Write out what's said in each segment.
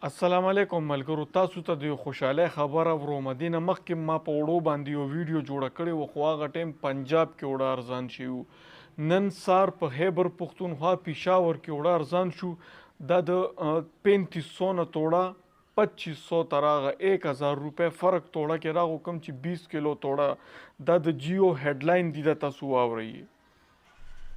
السلام علیکم ملګرو، تاسو ته د یو خوشاله خبر اورو. مدینه مخکې ما په وړو باندې یو ویډیو جوړه کړې وه، خو هغه ټایم پنجاب کې وړه ارزان شوي وو. نن سار په خیبر پښتونخوا پېښور کې وړه ارزان شو. دا د 3500 نه توړه 2500 ته راغه، 1000 روپۍ فرق توړه کې راغو، کوم چې 20 کیلو توړه. دا د جیو هیډلاین دي، دا تاسو واورئ.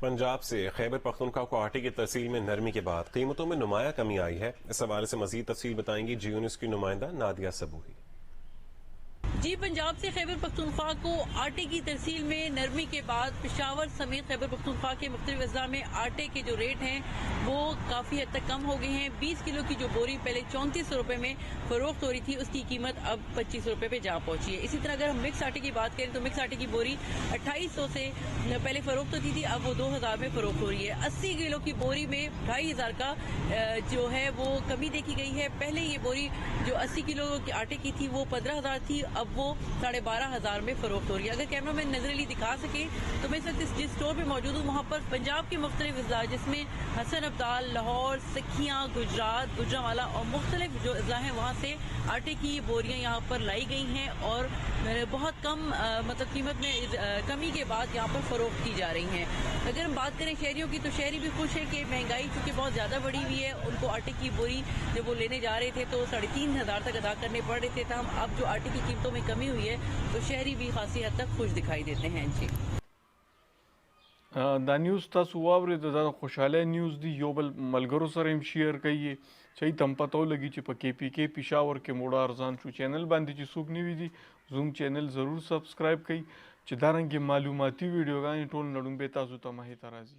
पंजाब से खैबर पख्तूनख्वा को आटे की तहसील में नरमी के बाद कीमतों में नुमाया कमी आई है। इस हवाले से मजीद तफसील बताएंगी जियो न्यूज़ की नुमाइंदा नादिया सबूही। जी, पंजाब से खैबर पख्तूनख्वा को आटे की तरसील में नरमी के बाद पेशावर समेत खैबर पख्तूनख्वा के मुख्तलिफ अजला में आटे के जो रेट हैं वो काफ़ी हद तक कम हो गए हैं। 20 किलो की जो बोरी पहले 3400 रुपये में फरोख्त हो रही थी, उसकी कीमत अब 2500 रुपये पे जा पहुंची है। इसी तरह अगर हम मिक्स आटे की बात करें तो मिक्स आटे की बोरी 2800 से पहले फरोख्त होती थी, अब वो 2000 में फरोख्त हो रही है। 80 किलो की बोरी में 2500 का जो है वो कमी देखी गई है। पहले ये बोरी जो 80 किलो के आटे की थी वो 15000 थी, अब वो 12500 में फरोख्त हो रही है। अगर कैमरा मैन नजरली दिखा सके तो मैं इस वक्त जिस स्टोर पे मौजूद हूँ वहाँ पर पंजाब के मुख्तलिफ अजला जिसमें हसन अब्दाल, लाहौर, सखियाँ, गुजरात, गुजरांवाला और मुख्तलिफ जो अजला हैं वहाँ से आटे की बोरियाँ यहाँ पर लाई गई हैं और बहुत कम मतलब कीमत में कमी के बाद यहाँ पर फरोख्त की जा रही हैं। अगर हम बात करें शहरियों की तो शहरी भी खुश है कि महंगाई चूँकि बहुत ज़्यादा बढ़ी हुई है, उनको आटे की बोरी जब वो लेने जा रहे थे तो 3500 तक अदा करने पड़ रहे थे। तब अब जो आटे की कीमतों में कमी हुई है तो शहरी भी खासी हद तक खुश दिखाई देते हैं। जी, دا نیوز تاسو واورئ، دا خوشاله نیوز دی. یو بل ملګرو سره هم شیر کوي چې تم پته ولګي چې په کې پی کې پېښور کې موډه ارزان شو. چینل باندې چې څوک نوي دي زموږ چینل ضرور سبسکرایب کړئ چې دارنګې معلوماتي ویډیوګانې ټول نړومبې تاسو ته مخې ته راځي.